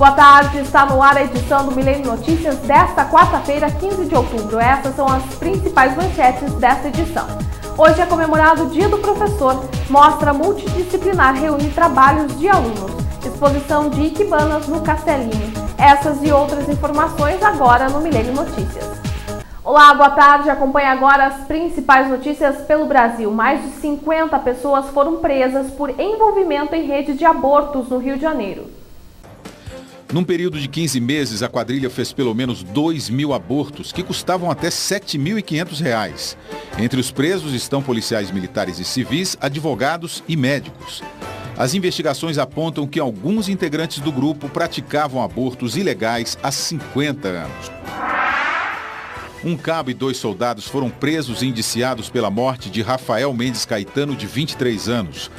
Boa tarde, está no ar a edição do Milênio Notícias desta quarta-feira, 15 de outubro. Essas são as principais manchetes desta edição. Hoje é comemorado o Dia do Professor, mostra multidisciplinar reúne trabalhos de alunos, exposição de iquibanas no Castelinho. Essas e outras informações agora no Milênio Notícias. Olá, boa tarde. Acompanhe agora as principais notícias pelo Brasil. Mais de 50 pessoas foram presas por envolvimento em rede de abortos no Rio de Janeiro. Num período de 15 meses, a quadrilha fez pelo menos 2.000 abortos, que custavam até R$ 7.500. Entre os presos estão policiais militares e civis, advogados e médicos. As investigações apontam que alguns integrantes do grupo praticavam abortos ilegais há 50 anos. Um cabo e 2 soldados foram presos e indiciados pela morte de Rafael Mendes Caetano, de 23 anos.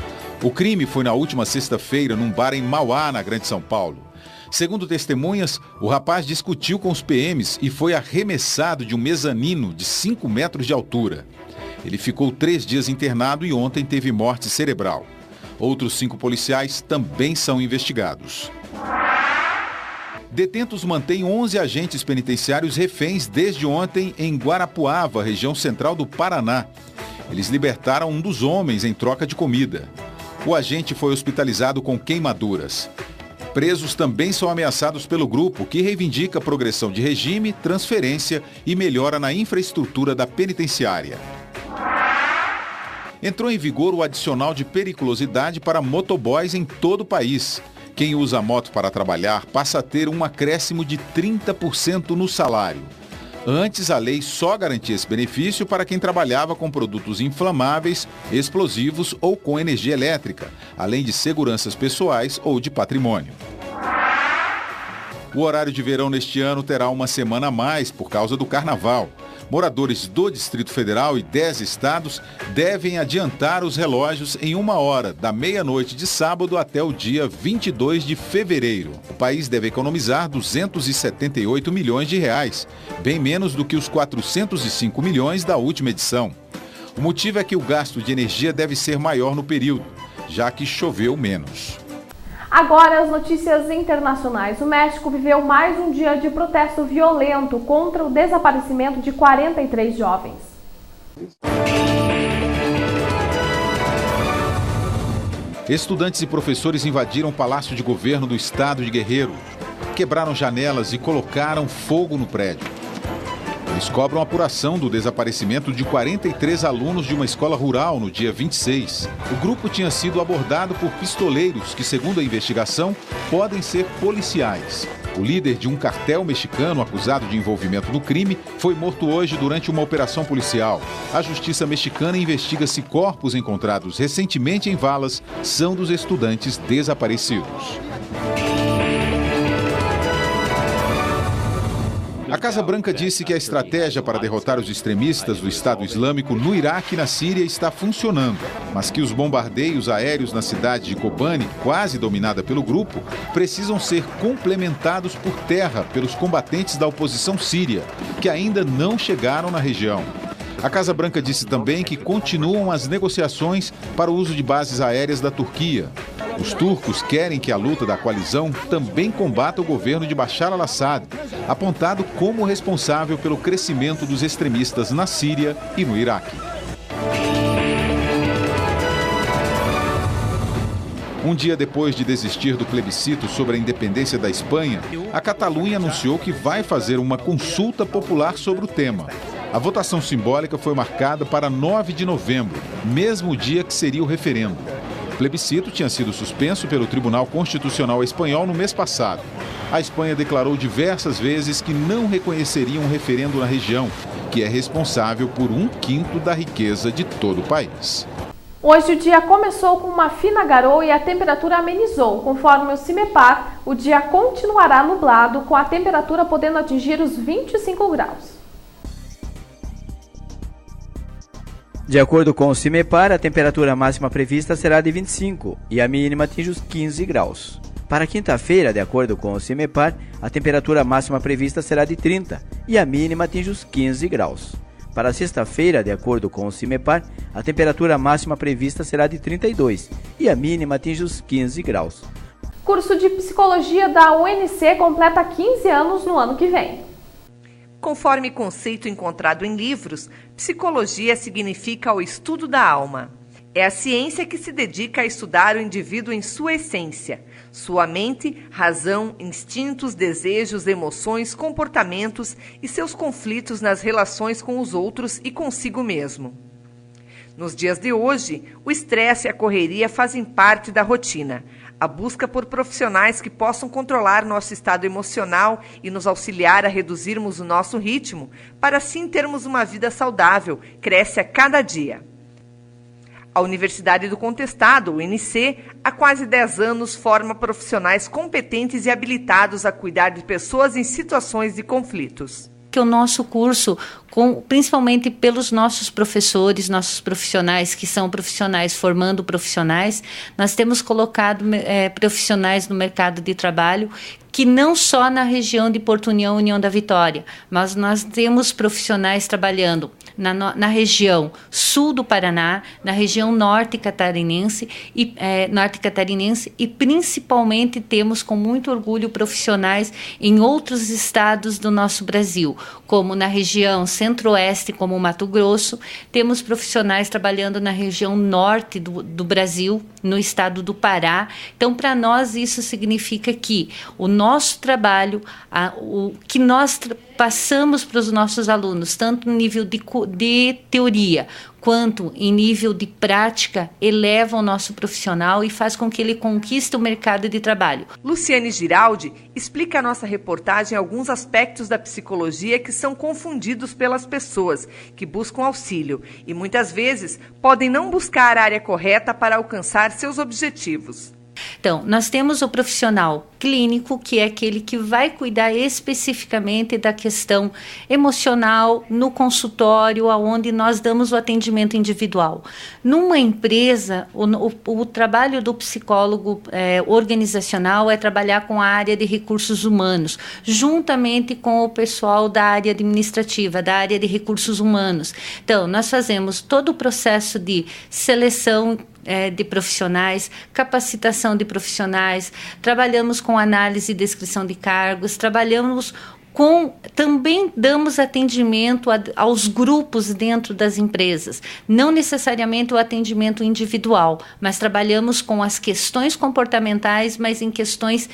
O crime foi na última sexta-feira num bar em Mauá, na Grande São Paulo. Segundo testemunhas, o rapaz discutiu com os PMs e foi arremessado de um mezanino de 5 metros de altura. Ele ficou 3 dias internado e ontem teve morte cerebral. Outros 5 policiais também são investigados. Detentos mantêm 11 agentes penitenciários reféns desde ontem em Guarapuava, região central do Paraná. Eles libertaram um dos homens em troca de comida. O agente foi hospitalizado com queimaduras. Presos também são ameaçados pelo grupo, que reivindica progressão de regime, transferência e melhora na infraestrutura da penitenciária. Entrou em vigor o adicional de periculosidade para motoboys em todo o país. Quem usa a moto para trabalhar passa a ter um acréscimo de 30% no salário. Antes, a lei só garantia esse benefício para quem trabalhava com produtos inflamáveis, explosivos ou com energia elétrica, além de seguranças pessoais ou de patrimônio. O horário de verão neste ano terá uma semana a mais por causa do carnaval. Moradores do Distrito Federal e 10 estados devem adiantar os relógios em 1 hora, da meia-noite de sábado até o dia 22 de fevereiro. O país deve economizar R$ 278 milhões, bem menos do que os 405 milhões da última edição. O motivo é que o gasto de energia deve ser maior no período, já que choveu menos. Agora as notícias internacionais. O México viveu mais um dia de protesto violento contra o desaparecimento de 43 jovens. Estudantes e professores invadiram o Palácio de Governo do estado de Guerreiro, quebraram janelas e colocaram fogo no prédio. Eles cobram apuração do desaparecimento de 43 alunos de uma escola rural no dia 26. O grupo tinha sido abordado por pistoleiros que, segundo a investigação, podem ser policiais. O líder de um cartel mexicano acusado de envolvimento no crime foi morto hoje durante uma operação policial. A justiça mexicana investiga se corpos encontrados recentemente em valas são dos estudantes desaparecidos. A Casa Branca disse que a estratégia para derrotar os extremistas do Estado Islâmico no Iraque e na Síria está funcionando, mas que os bombardeios aéreos na cidade de Kobani, quase dominada pelo grupo, precisam ser complementados por terra pelos combatentes da oposição síria, que ainda não chegaram na região. A Casa Branca disse também que continuam as negociações para o uso de bases aéreas da Turquia. Os turcos querem que a luta da coalizão também combata o governo de Bashar al-Assad, apontado como responsável pelo crescimento dos extremistas na Síria e no Iraque. Um dia depois de desistir do plebiscito sobre a independência da Espanha, a Catalunha anunciou que vai fazer uma consulta popular sobre o tema. A votação simbólica foi marcada para 9 de novembro, mesmo dia que seria o referendo. O plebiscito tinha sido suspenso pelo Tribunal Constitucional Espanhol no mês passado. A Espanha declarou diversas vezes que não reconheceria um referendo na região, que é responsável por 1/5 da riqueza de todo o país. Hoje o dia começou com uma fina garoa e a temperatura amenizou. Conforme o CIMEPAR, o dia continuará nublado, com a temperatura podendo atingir os 25 graus. De acordo com o CIMEPAR, a temperatura máxima prevista será de 25 e a mínima atinge os 15 graus. Para quinta-feira, de acordo com o CIMEPAR, a temperatura máxima prevista será de 30 e a mínima atinge os 15 graus. Para sexta-feira, de acordo com o CIMEPAR, a temperatura máxima prevista será de 32 e a mínima atinge os 15 graus. Curso de Psicologia da UNC completa 15 anos no ano que vem. Conforme conceito encontrado em livros, psicologia significa o estudo da alma. É a ciência que se dedica a estudar o indivíduo em sua essência, sua mente, razão, instintos, desejos, emoções, comportamentos e seus conflitos nas relações com os outros e consigo mesmo. Nos dias de hoje, o estresse e a correria fazem parte da rotina. A busca por profissionais que possam controlar nosso estado emocional e nos auxiliar a reduzirmos o nosso ritmo, para assim termos uma vida saudável, cresce a cada dia. A Universidade do Contestado, UNC, há quase 10 anos forma profissionais competentes e habilitados a cuidar de pessoas em situações de conflitos. Que o nosso curso, principalmente pelos nossos professores, nossos profissionais, que são profissionais formando profissionais, nós temos colocado profissionais no mercado de trabalho que não só na região de Porto União, União da Vitória, mas nós temos profissionais trabalhando na região sul do Paraná, na região norte catarinense e principalmente temos com muito orgulho profissionais em outros estados do nosso Brasil, como na região centro-oeste, como Mato Grosso, temos profissionais trabalhando na região norte do Brasil, no estado do Pará. Então, para nós, isso significa que o nosso trabalho, o que nós passamos para os nossos alunos, tanto no nível de teoria quanto em nível de prática, eleva o nosso profissional e faz com que ele conquiste o mercado de trabalho. Luciane Giraldi explica a nossa reportagem alguns aspectos da psicologia que são confundidos pelas pessoas que buscam auxílio e muitas vezes podem não buscar a área correta para alcançar seus objetivos. Então, nós temos o profissional clínico, que é aquele que vai cuidar especificamente da questão emocional no consultório, onde nós damos o atendimento individual. Numa empresa, o trabalho do psicólogo organizacional é trabalhar com a área de recursos humanos, juntamente com o pessoal da área administrativa, da área de recursos humanos. Então, nós fazemos todo o processo de seleção de profissionais, capacitação de profissionais, trabalhamos com análise e descrição de cargos, também damos atendimento aos grupos dentro das empresas, não necessariamente o atendimento individual, mas trabalhamos com as questões comportamentais, mas em questões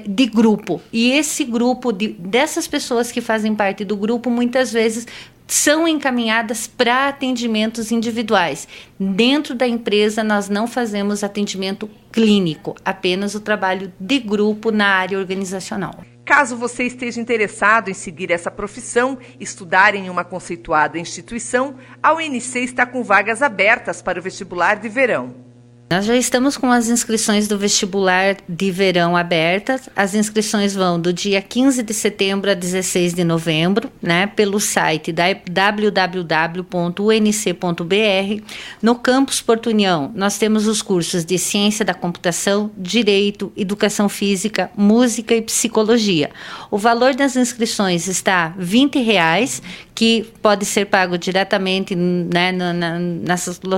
de grupo. E esse grupo, dessas pessoas que fazem parte do grupo, muitas vezes são encaminhadas para atendimentos individuais. Dentro da empresa, nós não fazemos atendimento clínico, apenas o trabalho de grupo na área organizacional. Caso você esteja interessado em seguir essa profissão, estudar em uma conceituada instituição, a UNC está com vagas abertas para o vestibular de verão. Nós já estamos com as inscrições do vestibular de verão abertas. As inscrições vão do dia 15 de setembro a 16 de novembro, pelo site www.unc.br. No campus Porto União, nós temos os cursos de Ciência da Computação, Direito, Educação Física, Música e Psicologia. O valor das inscrições está R$ 20, que pode ser pago diretamente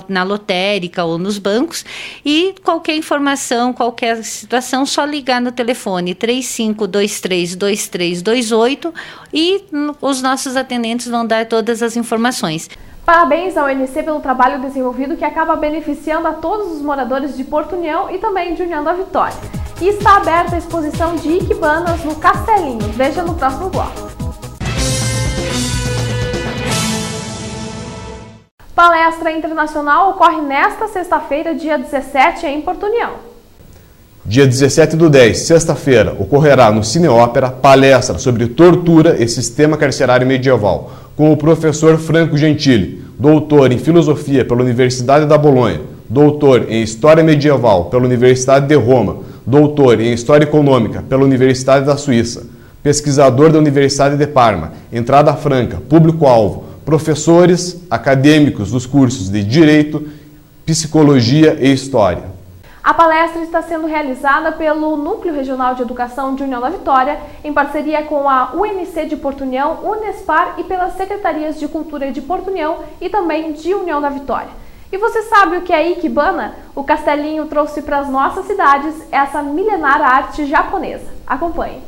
na lotérica ou nos bancos. E qualquer informação, qualquer situação, só ligar no telefone 3523-2328 e os nossos atendentes vão dar todas as informações. Parabéns ao UNC pelo trabalho desenvolvido que acaba beneficiando a todos os moradores de Porto União e também de União da Vitória. E está aberta a exposição de iquibanas no Castelinho. Veja no próximo bloco. Palestra internacional ocorre nesta sexta-feira, dia 17, em Porto União. Dia 17/10, sexta-feira, ocorrerá no Cine Ópera palestra sobre tortura e sistema carcerário medieval, com o professor Franco Gentili, doutor em Filosofia pela Universidade da Bolonha, doutor em História Medieval pela Universidade de Roma, doutor em História Econômica pela Universidade da Suíça, pesquisador da Universidade de Parma, entrada franca, público-alvo, professores acadêmicos dos cursos de Direito, Psicologia e História. A palestra está sendo realizada pelo Núcleo Regional de Educação de União da Vitória, em parceria com a UNC de Porto União, Unespar e pelas Secretarias de Cultura de Porto União e também de União da Vitória. E você sabe o que é Ikebana? O Castelinho trouxe para as nossas cidades essa milenar arte japonesa. Acompanhe.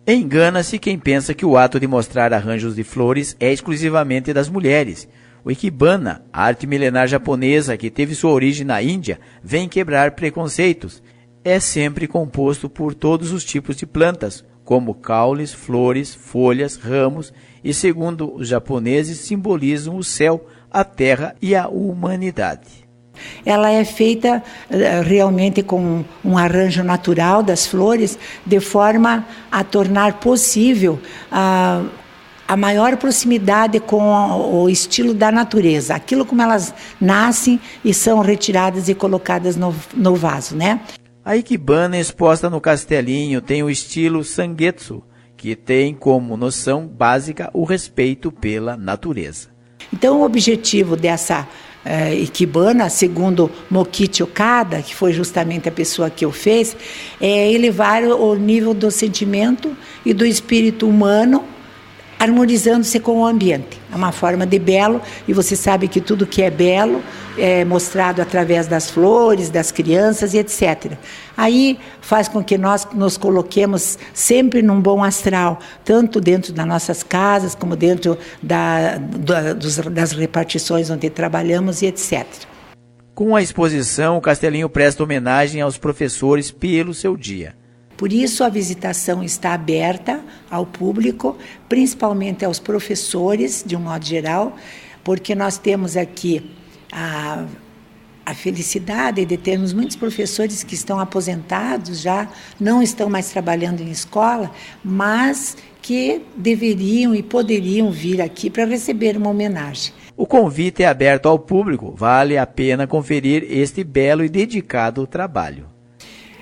Engana-se quem pensa que o ato de mostrar arranjos de flores é exclusivamente das mulheres. O Ikebana, a arte milenar japonesa que teve sua origem na Índia, vem quebrar preconceitos. É sempre composto por todos os tipos de plantas, como caules, flores, folhas, ramos, e segundo os japoneses, simbolizam o céu, a terra e a humanidade. Ela é feita realmente com um arranjo natural das flores, de forma a tornar possível a maior proximidade com o estilo da natureza, aquilo como elas nascem e são retiradas e colocadas no vaso, né? A Ikebana exposta no Castelinho tem o estilo Sangetsu, que tem como noção básica o respeito pela natureza. Então, o objetivo dessa Ikebana, segundo Mokichi Okada, que foi justamente a pessoa que o fez, é elevar o nível do sentimento e do espírito humano, harmonizando-se com o ambiente. É uma forma de belo, e você sabe que tudo que é belo é mostrado através das flores, das crianças e etc. Aí faz com que nós nos coloquemos sempre num bom astral, tanto dentro das nossas casas, como dentro das repartições onde trabalhamos e etc. Com a exposição, o Castelinho presta homenagem aos professores pelo seu dia. Por isso, a visitação está aberta ao público, principalmente aos professores, de um modo geral, porque nós temos aqui a felicidade de termos muitos professores que estão aposentados, já não estão mais trabalhando em escola, mas que deveriam e poderiam vir aqui para receber uma homenagem. O convite é aberto ao público, vale a pena conferir este belo e dedicado trabalho.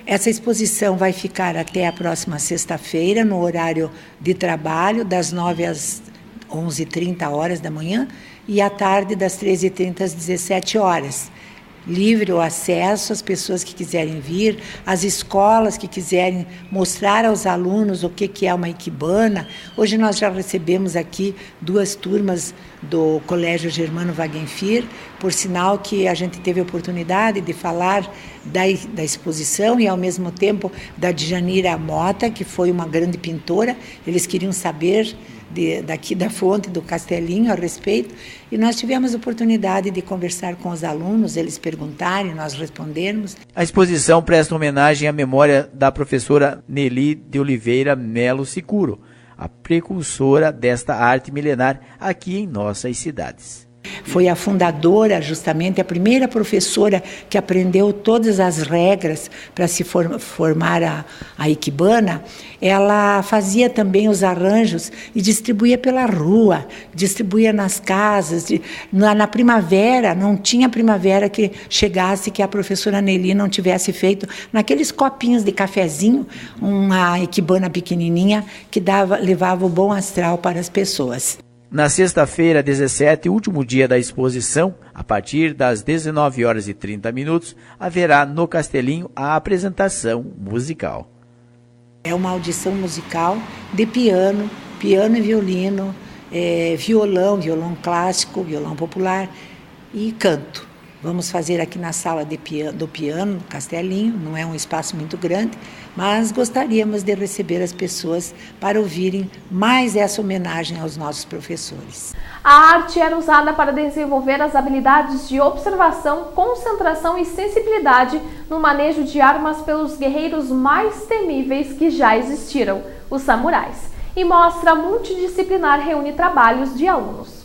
Essa exposição vai ficar até a próxima sexta-feira, no horário de trabalho, das 9 às 11h30 da manhã, e à tarde, das 13h30 às 17h. Livre o acesso às pessoas que quiserem vir, às escolas que quiserem mostrar aos alunos o que é uma Ikebana. Hoje nós já recebemos aqui 2 turmas do Colégio Germano Wagenfir, por sinal que a gente teve a oportunidade de falar da exposição e, ao mesmo tempo, da Djanira Mota, que foi uma grande pintora. Eles queriam saber daqui da fonte do Castelinho a respeito, e nós tivemos a oportunidade de conversar com os alunos, eles perguntarem, nós respondermos. A exposição presta homenagem à memória da professora Nelly de Oliveira Melo Sicuro, a precursora desta arte milenar aqui em nossas cidades. Foi a fundadora, justamente, a primeira professora que aprendeu todas as regras para se formar a Ikebana. Ela fazia também os arranjos e distribuía pela rua, distribuía nas casas. Na primavera, não tinha primavera que chegasse que a professora Nelly não tivesse feito, naqueles copinhos de cafezinho, uma Ikebana pequenininha que levava o bom astral para as pessoas. Na sexta-feira, 17, último dia da exposição, a partir das 19h30, haverá no Castelinho a apresentação musical. É uma audição musical de piano e violino, violão clássico, violão popular e canto. Vamos fazer aqui na sala do piano, no Castelinho, não é um espaço muito grande, mas gostaríamos de receber as pessoas para ouvirem mais essa homenagem aos nossos professores. A arte era usada para desenvolver as habilidades de observação, concentração e sensibilidade no manejo de armas pelos guerreiros mais temíveis que já existiram, os samurais. E mostra multidisciplinar reúne trabalhos de alunos.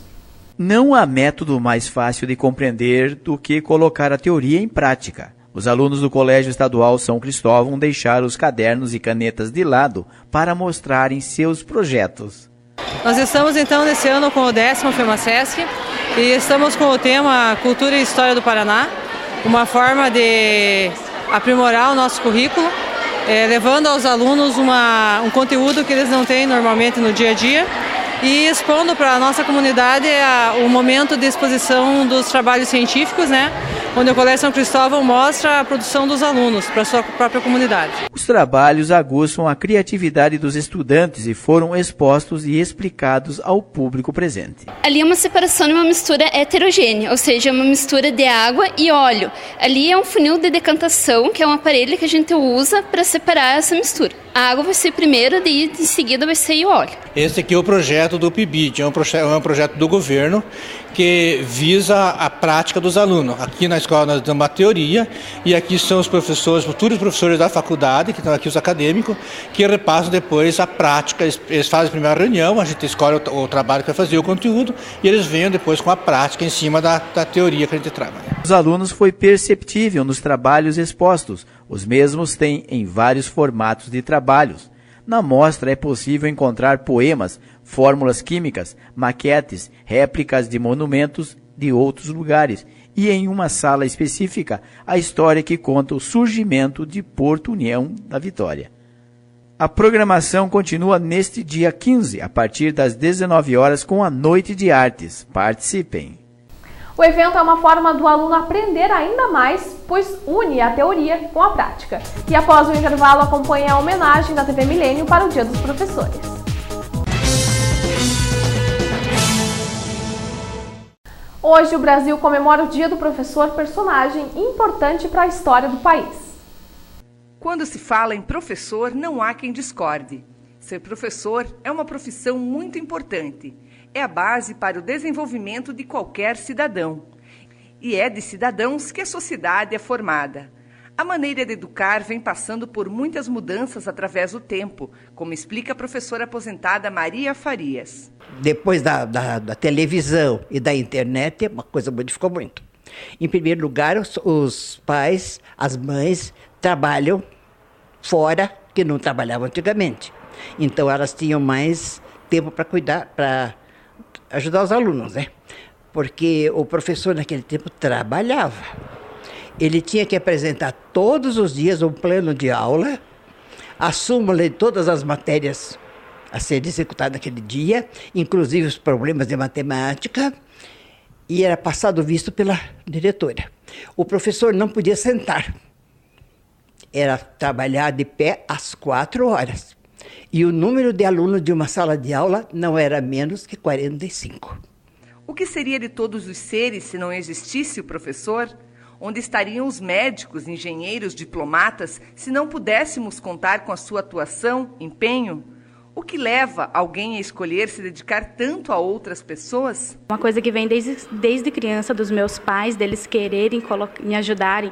Não há método mais fácil de compreender do que colocar a teoria em prática. Os alunos do Colégio Estadual São Cristóvão deixaram os cadernos e canetas de lado para mostrarem seus projetos. Nós estamos então nesse ano com o 10º FEMASESC e estamos com o tema Cultura e História do Paraná, uma forma de aprimorar o nosso currículo, levando aos alunos um conteúdo que eles não têm normalmente no dia a dia, e expondo para a nossa comunidade o momento de exposição dos trabalhos científicos, né? onde o Colégio São Cristóvão mostra a produção dos alunos para a sua própria comunidade. Os trabalhos aguçam a criatividade dos estudantes e foram expostos e explicados ao público presente. Ali é uma separação de uma mistura heterogênea, ou seja, uma mistura de água e óleo. Ali é um funil de decantação, que é um aparelho que a gente usa para separar essa mistura. A água vai ser primeiro, daí em seguida vai sair o óleo. Esse aqui é o projeto do PIBID, é um projeto do governo que visa a prática dos alunos. Aqui na escola nós damos a teoria e aqui são os professores, futuros professores da faculdade, que estão aqui os acadêmicos, que repassam depois a prática. Eles fazem a primeira reunião, a gente escolhe o trabalho que vai fazer, o conteúdo, e eles venham depois com a prática em cima da teoria que a gente trabalha. Os alunos foi perceptível nos trabalhos expostos. Os mesmos têm em vários formatos de trabalhos. Na mostra é possível encontrar poemas, fórmulas químicas, maquetes, réplicas de monumentos de outros lugares e, em uma sala específica, a história que conta o surgimento de Porto União da Vitória. A programação continua neste dia 15, a partir das 19 horas, com a Noite de Artes. Participem! O evento é uma forma do aluno aprender ainda mais, pois une a teoria com a prática. E após o intervalo, acompanhe a homenagem da TV Milênio para o Dia dos Professores. Hoje o Brasil comemora o Dia do Professor, personagem importante para a história do país. Quando se fala em professor, não há quem discorde. Ser professor é uma profissão muito importante. É a base para o desenvolvimento de qualquer cidadão. E é de cidadãos que a sociedade é formada. A maneira de educar vem passando por muitas mudanças através do tempo, como explica a professora aposentada Maria Farias. Depois da televisão e da internet, uma coisa modificou muito. Em primeiro lugar, os pais, as mães, trabalham fora, que não trabalhavam antigamente. Então, elas tinham mais tempo para cuidar, para ajudar os alunos, né? Porque o professor naquele tempo trabalhava. Ele tinha que apresentar todos os dias um plano de aula, a súmula de todas as matérias a serem executadas naquele dia, inclusive os problemas de matemática, e era passado visto pela diretora. O professor não podia sentar. Era trabalhar de pé às 4 horas. E o número de alunos de uma sala de aula não era menos que 45. O que seria de todos os seres se não existisse o professor? Onde estariam os médicos, engenheiros, diplomatas, se não pudéssemos contar com a sua atuação, empenho? O que leva alguém a escolher se dedicar tanto a outras pessoas? Uma coisa que vem desde criança dos meus pais, deles quererem me ajudarem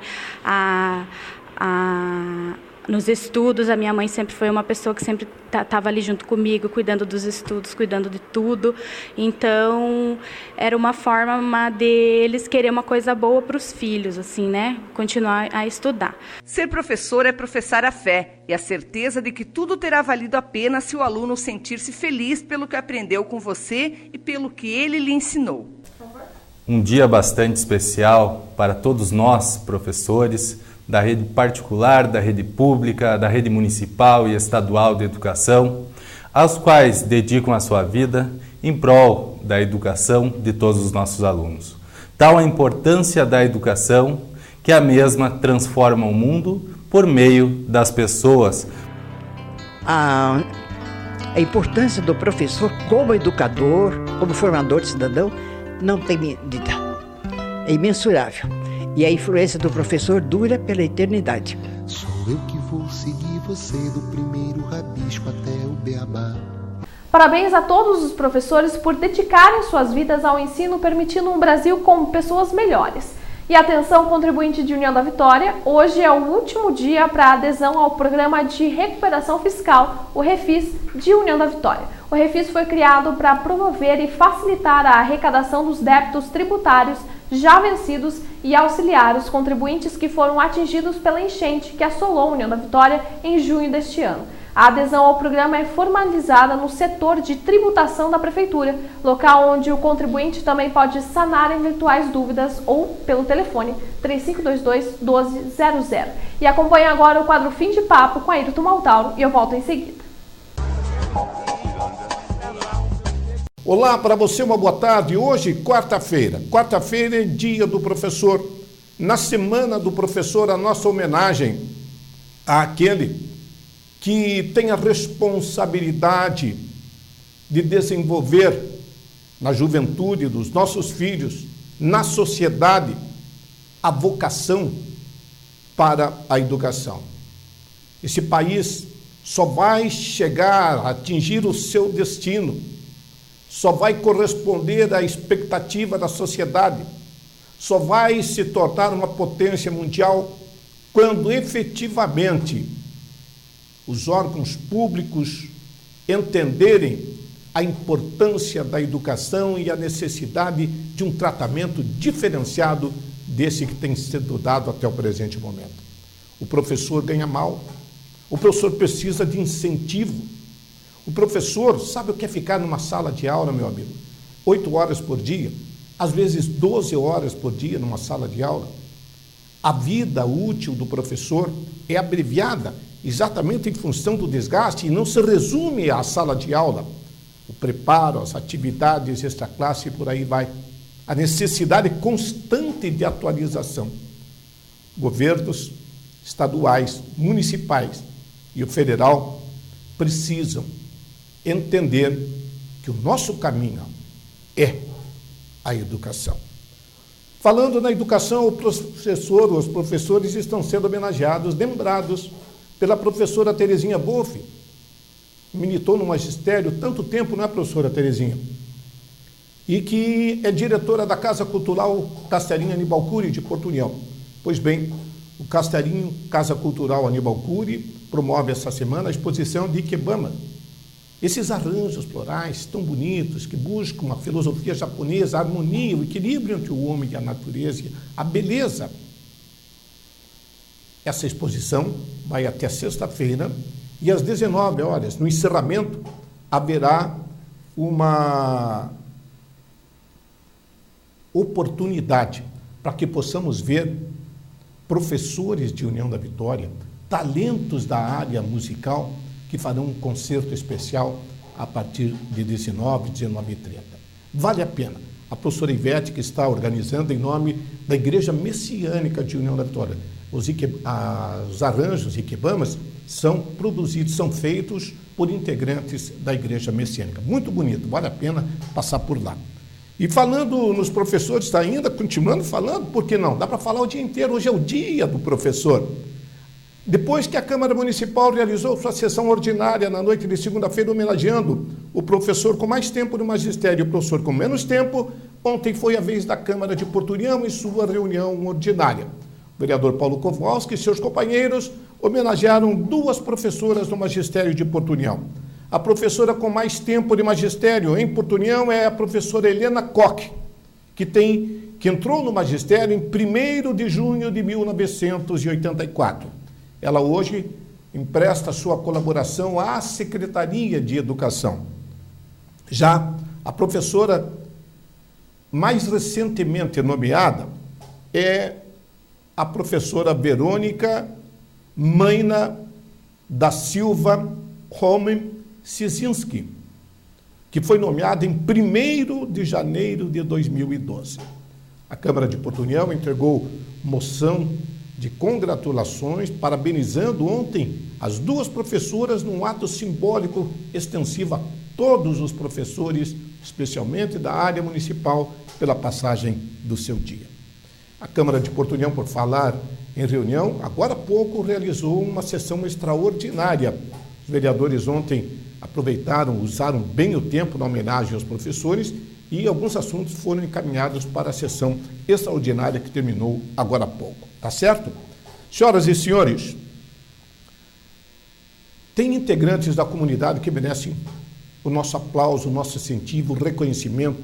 nos estudos. A minha mãe sempre foi uma pessoa que sempre estava ali junto comigo, cuidando dos estudos, cuidando de tudo. Então, era uma forma deles querer uma coisa boa para os filhos, assim, né? Continuar a estudar. Ser professor é professar a fé e a certeza de que tudo terá valido a pena se o aluno sentir-se feliz pelo que aprendeu com você e pelo que ele lhe ensinou. Um dia bastante especial para todos nós, professores, da rede particular, da rede pública, da rede municipal e estadual de educação, aos quais dedicam a sua vida em prol da educação de todos os nossos alunos. Tal a importância da educação que a mesma transforma o mundo por meio das pessoas. A importância do professor como educador, como formador de cidadão, não tem medida. É imensurável. E a influência do professor dura pela eternidade. Sou eu que vou seguir você do primeiro rabisco até o beabá. Parabéns a todos os professores por dedicarem suas vidas ao ensino, permitindo um Brasil com pessoas melhores. E atenção, contribuinte de União da Vitória, hoje é o último dia para adesão ao Programa de Recuperação Fiscal, o Refis, de União da Vitória. O Refis foi criado para promover e facilitar a arrecadação dos débitos tributários já vencidos e auxiliar os contribuintes que foram atingidos pela enchente que assolou a União da Vitória em junho deste ano. A adesão ao programa é formalizada no setor de tributação da Prefeitura, local onde o contribuinte também pode sanar eventuais dúvidas ou pelo telefone 3522-1200. E acompanhe agora o quadro Fim de Papo com Ayrton Maltauro e eu volto em seguida. Olá, para você uma boa tarde. Hoje, quarta-feira. Quarta-feira é dia do professor. na Semana do Professor, a nossa homenagem àquele que tem a responsabilidade de desenvolver na juventude dos nossos filhos, na sociedade, a vocação para a educação. Esse país só vai chegar a atingir o seu destino, só vai corresponder à expectativa da sociedade, só vai se tornar uma potência mundial quando efetivamente os órgãos públicos entenderem a importância da educação e a necessidade de um tratamento diferenciado desse que tem sido dado até o presente momento. O professor ganha mal, o professor precisa de incentivo. O professor sabe o que é ficar numa sala de aula, meu amigo? 8 horas por dia, às vezes 12 horas por dia numa sala de aula. A vida útil do professor é abreviada exatamente em função do desgaste e não se resume à sala de aula. O preparo, as atividades extraclasse e por aí vai. A necessidade constante de atualização. Governos estaduais, municipais e o federal precisam entender que o nosso caminho é a educação. Falando na educação, os professores estão sendo homenageados, lembrados pela professora Terezinha Boff, militou no magistério tanto tempo, não é, professora Terezinha? E que é diretora da Casa Cultural Castelinho Aníbal Cury, de Porto União. Pois bem, o Castelinho Casa Cultural Aníbal Cury promove essa semana a exposição de Ikebana. Esses arranjos florais tão bonitos que buscam uma filosofia japonesa, a harmonia, o equilíbrio entre o homem e a natureza, a beleza. Essa exposição vai até sexta-feira e às 19 horas, no encerramento, haverá uma oportunidade para que possamos ver professores de União da Vitória, talentos da área musical, que farão um concerto especial a partir de 19h30. Vale a pena. A professora Ivete, que está organizando em nome da Igreja Messiânica de União da Vitória. Os arranjos Ikebamas são produzidos, são feitos por integrantes da Igreja Messiânica. Muito bonito, vale a pena passar por lá. E falando nos professores, ainda continuando falando, por que não? Dá para falar o dia inteiro, hoje é o dia do professor. Depois que a Câmara Municipal realizou sua sessão ordinária na noite de segunda-feira, homenageando o professor com mais tempo no magistério e o professor com menos tempo, ontem foi a vez da Câmara de Porto União em sua reunião ordinária. O vereador Paulo Kowalski e seus companheiros homenagearam 2 professoras do magistério de Porto União. A professora com mais tempo de magistério em Porto União é a professora Helena Koch, que entrou no magistério em 1º de junho de 1984. Ela hoje empresta sua colaboração à Secretaria de Educação. Já a professora mais recentemente nomeada é a professora Verônica Maina da Silva Holmen Cizinski, que foi nomeada em 1º de janeiro de 2012. A Câmara de Porto União entregou moção de congratulações, parabenizando ontem as 2 professoras num ato simbólico extensivo a todos os professores, especialmente da área municipal, pela passagem do seu dia. A Câmara de Porto União, por falar em reunião, agora há pouco realizou uma sessão extraordinária. Os vereadores ontem aproveitaram, usaram bem o tempo na homenagem aos professores e alguns assuntos foram encaminhados para a sessão extraordinária que terminou agora há pouco. Tá certo? Senhoras e senhores, tem integrantes da comunidade que merecem o nosso aplauso, o nosso incentivo, o reconhecimento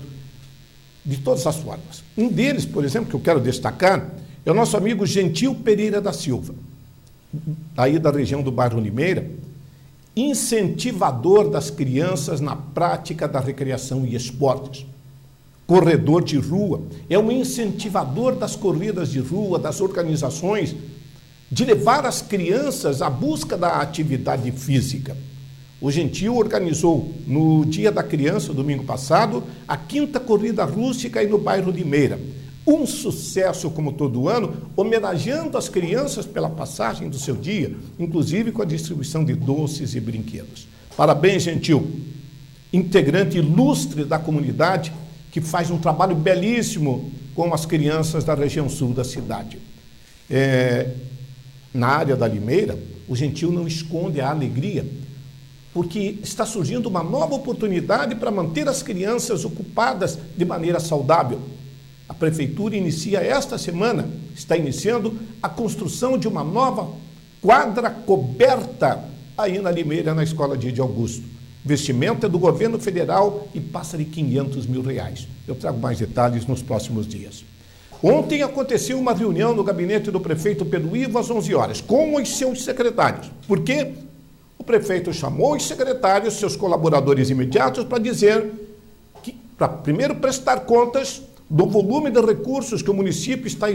de todas as formas. Um deles, por exemplo, que eu quero destacar, é o nosso amigo Gentil Pereira da Silva, aí da região do bairro Limeira, incentivador das crianças na prática da recreação e esportes. Corredor de rua, é um incentivador das corridas de rua, das organizações, de levar as crianças à busca da atividade física. O Gentil organizou, no Dia da Criança, domingo passado, a 5ª Corrida Rústica aí no bairro Limeira. um sucesso como todo ano, homenageando as crianças pela passagem do seu dia, inclusive com a distribuição de doces e brinquedos. Parabéns, Gentil, integrante ilustre da comunidade, que faz um trabalho belíssimo com as crianças da região sul da cidade. Na área da Limeira, o Gentil não esconde a alegria, porque está surgindo uma nova oportunidade para manter as crianças ocupadas de maneira saudável. A Prefeitura inicia esta semana, está iniciando a construção de uma nova quadra coberta aí na Limeira, na Escola Didi Augusto. O investimento é do governo federal e passa de R$500 mil. Eu trago mais detalhes nos próximos dias. Ontem aconteceu uma reunião no gabinete do prefeito Pedro Ivo às 11 horas, com os seus secretários. Por quê? O prefeito chamou os secretários, seus colaboradores imediatos, para dizer que, para primeiro prestar contas do volume de recursos que o município está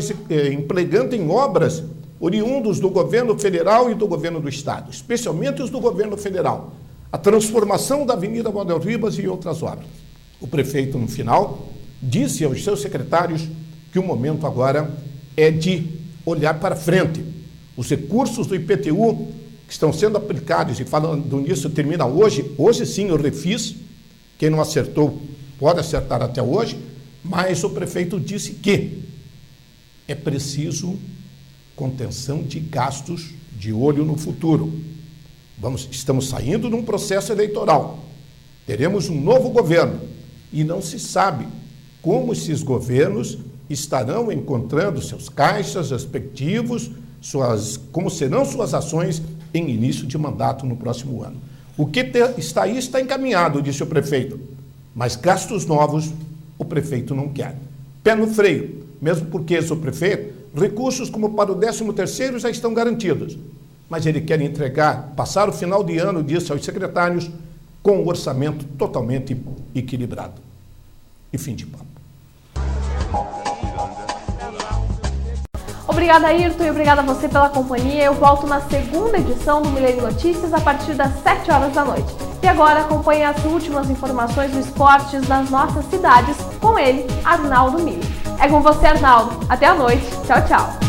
empregando em obras oriundos do governo federal e do governo do estado, especialmente os do governo federal. A transformação da Avenida Manuel Ribas e outras obras. O prefeito, no final, disse aos seus secretários que o momento agora é de olhar para frente. Os recursos do IPTU que estão sendo aplicados, e falando nisso, termina hoje sim eu refiz, quem não acertou pode acertar até hoje, mas o prefeito disse que é preciso contenção de gastos de olho no futuro. Estamos saindo de um processo eleitoral, teremos um novo governo e não se sabe como esses governos estarão encontrando seus caixas respectivos, como serão suas ações em início de mandato no próximo ano. O que está aí está encaminhado, disse o prefeito, mas gastos novos o prefeito não quer. Pé no freio, mesmo porque, o prefeito, recursos como para o 13º já estão garantidos, mas ele quer passar o final de ano, disse aos secretários, com um orçamento totalmente equilibrado. E fim de papo. Obrigada, Ayrton, e obrigada a você pela companhia. Eu volto na segunda edição do Milênio Notícias a partir das 7 horas da noite. E agora acompanhe as últimas informações do esportes das nossas cidades com ele, Arnaldo Mille. É com você, Arnaldo. Até a noite. Tchau, tchau.